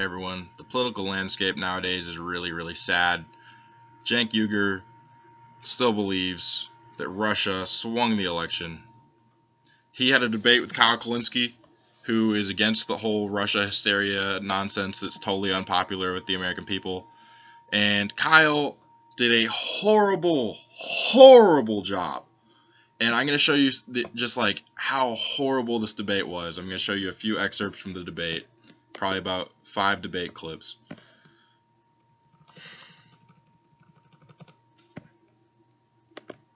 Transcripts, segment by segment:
everyone. The political landscape nowadays is really, really sad. Cenk Uygur still believes that Russia swung the election. He had a debate with Kyle Kalinske, who is against the whole Russia hysteria nonsense that's totally unpopular with the American people. And Kyle did a horrible, horrible job. And I'm going to show you just like how horrible this debate was. I'm going to show you a few excerpts from the debate, probably about 5 debate clips.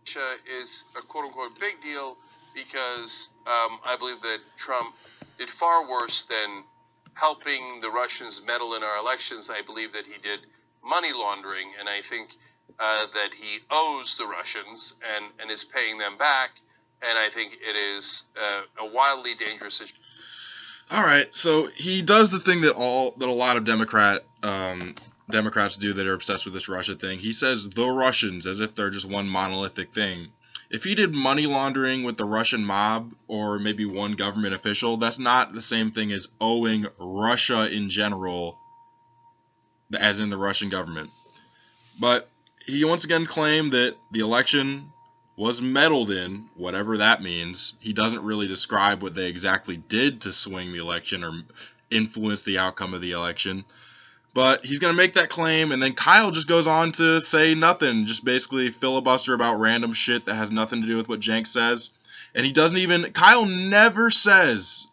Russia is a quote-unquote big deal because I believe that Trump did far worse than helping the Russians meddle in our elections. I believe that he did money laundering, and I think that he owes the Russians and is paying them back, and I think it is a wildly dangerous situation. All right, so he does the thing that a lot of Democrats do that are obsessed with this Russia thing. He says the Russians as if they're just one monolithic thing. If he did money laundering with the Russian mob or maybe one government official, that's not the same thing as owing Russia in general, as in the Russian government. But he once again claimed that the election was meddled in, whatever that means. He doesn't really describe what they exactly did to swing the election or influence the outcome of the election. But he's going to make that claim, and then Kyle just goes on to say nothing, just basically filibuster about random shit that has nothing to do with what Cenk says. And he doesn't even, Kyle never says,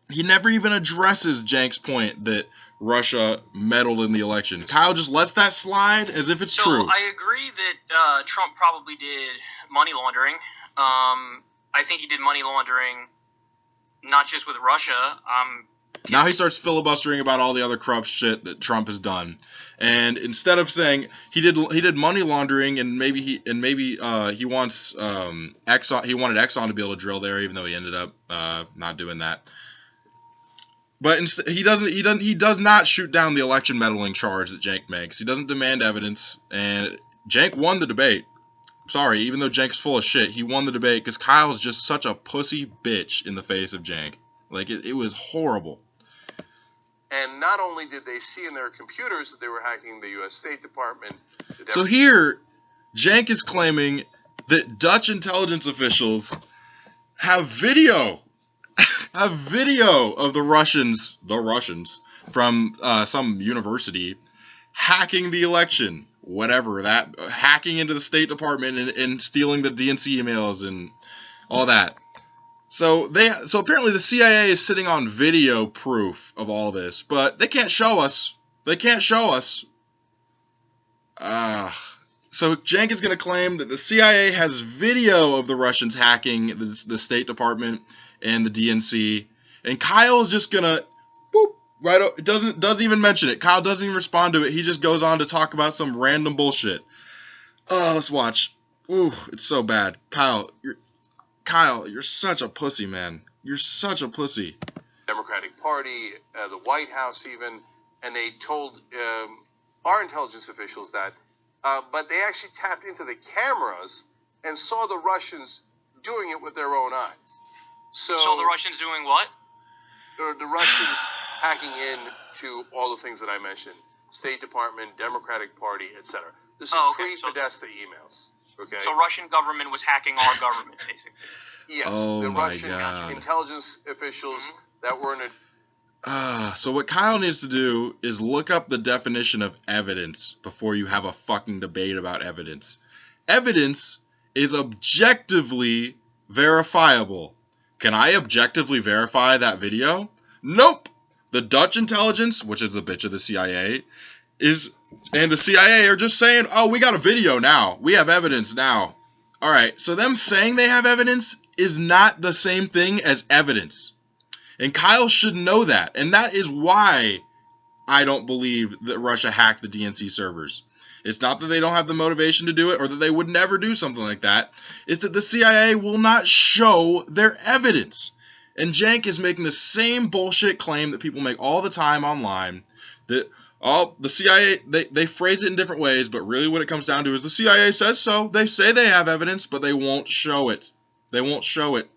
he never even addresses Cenk's point that Russia meddled in the election. Kyle just lets that slide as if it's true. I agree that Trump probably did money laundering. I think he did money laundering not just with Russia. Now he starts filibustering about all the other corrupt shit that Trump has done, and instead of saying he did money laundering and maybe he wants Exxon, he wanted Exxon to be able to drill there, even though he ended up not doing that. But he does not shoot down the election meddling charge that Cenk makes. He doesn't demand evidence, and Cenk won the debate. Sorry, even though Cenk's full of shit, he won the debate because Kyle's just such a pussy bitch in the face of Cenk. Like, it was horrible. And not only did they see in their computers that they were hacking the U.S. State Department. So here, Cenk is claiming that Dutch intelligence officials have video of the Russians from some university hacking the election, whatever that, hacking into the State Department and stealing the DNC emails and all that. So apparently the CIA is sitting on video proof of all this, but they can't show us. They can't show us. So Cenk is going to claim that the CIA has video of the Russians hacking the State Department and the DNC, and Kyle is just gonna doesn't even mention it. Kyle doesn't even respond to it. He just goes on to talk about some random bullshit. Oh, let's watch. Ooh, it's so bad. Kyle, you're such a pussy, man. You're such a pussy. Democratic Party, the White House even, and they told our intelligence officials that, but they actually tapped into the cameras and saw the Russians doing it with their own eyes. So the Russians doing what? The Russians hacking in to all the things that I mentioned. State Department, Democratic Party, etc. This is pre-Podesta emails. Okay. So Russian government was hacking our government, basically. Yes, oh the my Russian God. intelligence officials that were in a... So what Kyle needs to do is look up the definition of evidence before you have a fucking debate about evidence. Evidence is objectively verifiable. Can I objectively verify that video? Nope. The Dutch intelligence, which is the bitch of the CIA, and the CIA are just saying, oh, we got a video now. We have evidence now. All right, so them saying they have evidence is not the same thing as evidence. And Kyle should know that. And that is why I don't believe that Russia hacked the DNC servers. It's not that they don't have the motivation to do it or that they would never do something like that. It's that the CIA will not show their evidence. And Cenk is making the same bullshit claim that people make all the time online, that the CIA, they phrase it in different ways, but really what it comes down to is the CIA says so. They say they have evidence, but they won't show it. They won't show it.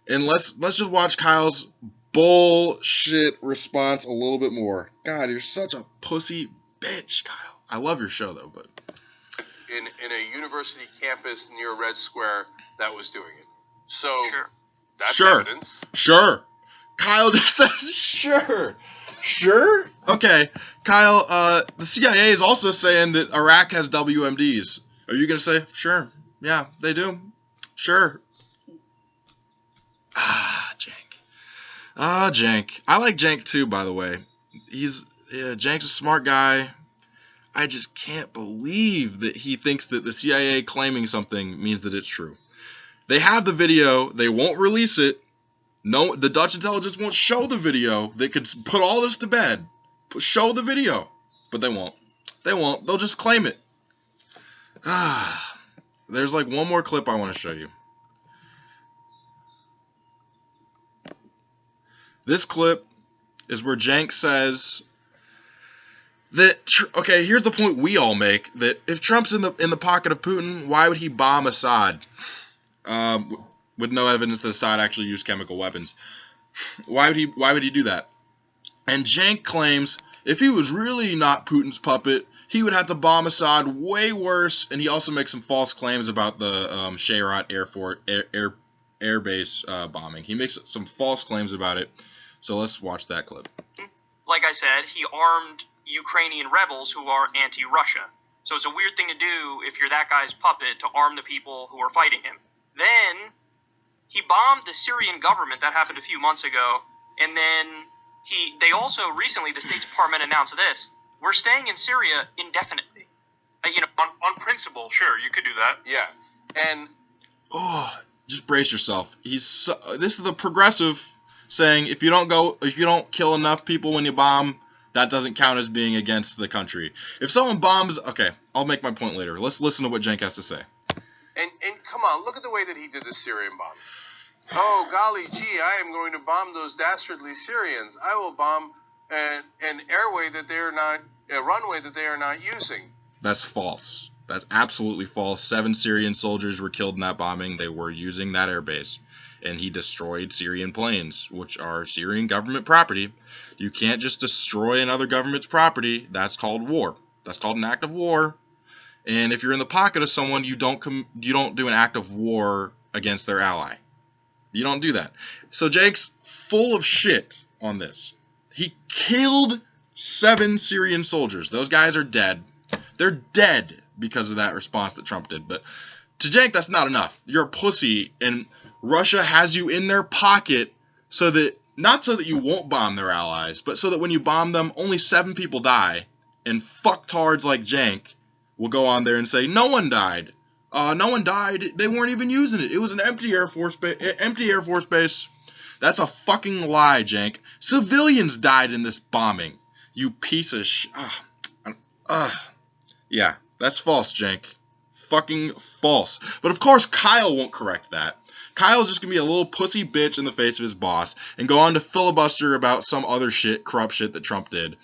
And let's just watch Kyle's bullshit response a little bit more. God, you're such a pussy bitch, Kyle. I love your show, though, but... In a university campus near Red Square that was doing it. So, that's evidence. Sure. Kyle just says, sure. Sure? Okay. Kyle, the CIA is also saying that Iraq has WMDs. Are you going to say, sure? Yeah, they do. Sure. Cenk. I like Cenk too, by the way. Cenk's a smart guy. I just can't believe that he thinks that the CIA claiming something means that it's true. They have the video. They won't release it. No, the Dutch intelligence won't show the video. They could put all this to bed. Show the video. But they won't. They won't. They'll just claim it. There's like one more clip I want to show you. This clip is where Cenk says that, okay, here's the point we all make, that if Trump's in the pocket of Putin, why would he bomb Assad? With no evidence that Assad actually used chemical weapons. Why would he do that? And Cenk claims if he was really not Putin's puppet, he would have to bomb Assad way worse, and he also makes some false claims about the Shayrat Air Base bombing. He makes some false claims about it. So let's watch that clip. Like I said, he armed Ukrainian rebels who are anti-Russia. So it's a weird thing to do if you're that guy's puppet, to arm the people who are fighting him. Then he bombed the Syrian government. That happened a few months ago. And then they also recently, the State Department announced this: we're staying in Syria indefinitely. On principle, sure, you could do that. Yeah. And just brace yourself. This is the progressive saying if you don't kill enough people when you bomb, that doesn't count as being against the country. If someone bombs, okay, I'll make my point later. Let's listen to what Cenk has to say. And come on, look at the way that he did the Syrian bomb. Oh, golly gee, I am going to bomb those dastardly Syrians. I will bomb an airway that they are not, a runway that they are not using. That's false. That's absolutely false. 7 Syrian soldiers were killed in that bombing. They were using that airbase. And he destroyed Syrian planes, which are Syrian government property. You can't just destroy another government's property. That's called war. That's called an act of war. And if you're in the pocket of someone, you don't do an act of war against their ally. You don't do that. So Cenk's full of shit on this. He killed 7 Syrian soldiers. Those guys are dead. They're dead because of that response that Trump did. But to Cenk, that's not enough. You're a pussy, and Russia has you in their pocket so that, not so that you won't bomb their allies, but so that when you bomb them, only 7 people die, and fucktards like Cenk will go on there and say, no one died. No one died. They weren't even using it. It was an empty Air Force base. That's a fucking lie, Cenk. Civilians died in this bombing. You piece of Yeah, that's false, Cenk. Fucking false. But of course, Kyle won't correct that. Kyle's just gonna be a little pussy bitch in the face of his boss and go on to filibuster about some other shit, corrupt shit that Trump did,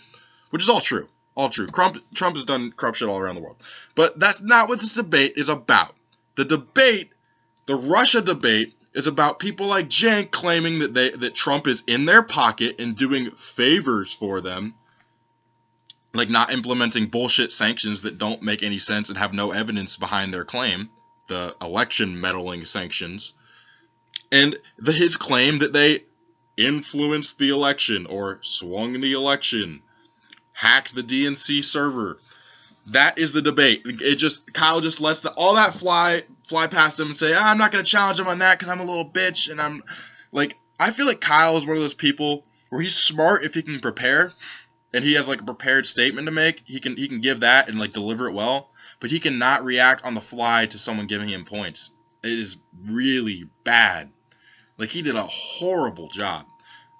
which is all true. All true. Trump has done corrupt shit all around the world. But that's not what this debate is about. The debate, the Russia debate, is about people like Cenk claiming that Trump is in their pocket and doing favors for them, like not implementing bullshit sanctions that don't make any sense and have no evidence behind their claim, the election meddling sanctions, and his claim that they influenced the election or swung the election, hacked the DNC server. That is the debate. Kyle just lets all that fly past him and say, I'm not going to challenge him on that because I'm a little bitch. And I'm like, I feel like Kyle is one of those people where he's smart if he can prepare and he has like a prepared statement to make. He can give that and like deliver it well, but he cannot react on the fly to someone giving him points. It is really bad. Like, he did a horrible job.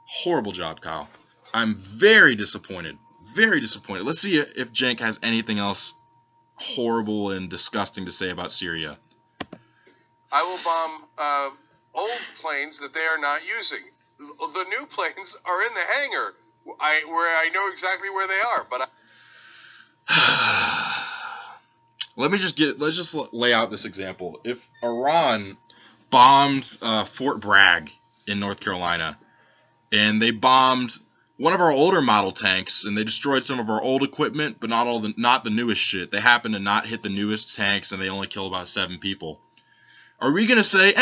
Horrible job, Kyle. I'm very disappointed. Very disappointed. Let's see if Cenk has anything else horrible and disgusting to say about Syria. I will bomb old planes that they are not using. The new planes are in the hangar, where I know exactly where they are. But let's just lay out this example. If Iran bombed Fort Bragg in North Carolina, and they bombed one of our older model tanks, and they destroyed some of our old equipment, but not the newest shit. They happened to not hit the newest tanks, and they only killed about 7 people. Are we gonna say,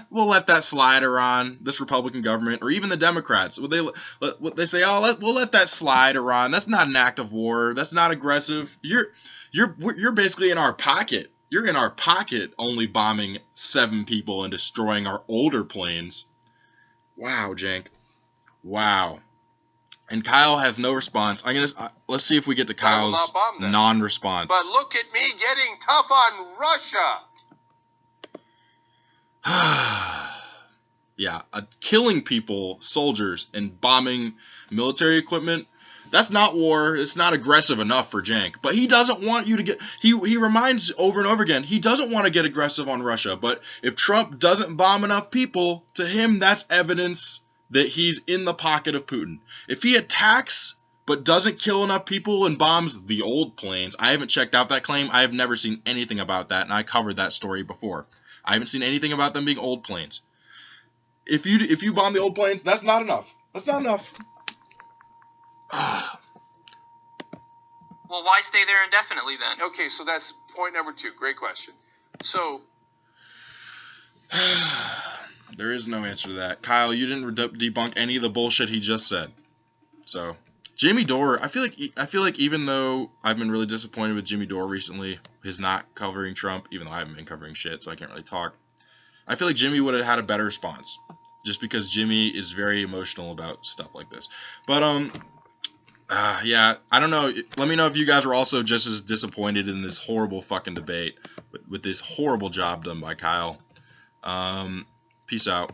we'll let that slide, Iran, this Republican government, or even the Democrats? Would they say, we'll let that slide, Iran? That's not an act of war. That's not aggressive. You're basically in our pocket. You're in our pocket, only bombing 7 people and destroying our older planes. Wow, Cenk. Wow. And Kyle has no response. Let's see if we get to Kyle's non-response. But look at me getting tough on Russia. Yeah, killing people, soldiers, and bombing military equipment, that's not war. It's not aggressive enough for Cenk. But he doesn't want you to get... He reminds over and over again, he doesn't want to get aggressive on Russia. But if Trump doesn't bomb enough people, to him, that's evidence that he's in the pocket of Putin. If he attacks but doesn't kill enough people and bombs the old planes, I haven't checked out that claim. I have never seen anything about that, and I covered that story before. I haven't seen anything about them being old planes. If you bomb the old planes, that's not enough. That's not enough. Well, why stay there indefinitely then? Okay, so that's point number 2. Great question. So there is no answer to that. Kyle, you didn't debunk any of the bullshit he just said. So Jimmy Dore, I feel like even though I've been really disappointed with Jimmy Dore recently, his not covering Trump, even though I haven't been covering shit, so I can't really talk. I feel like Jimmy would have had a better response, just because Jimmy is very emotional about stuff like this. But yeah, I don't know. Let me know if you guys were also just as disappointed in this horrible fucking debate with this horrible job done by Kyle. Peace out.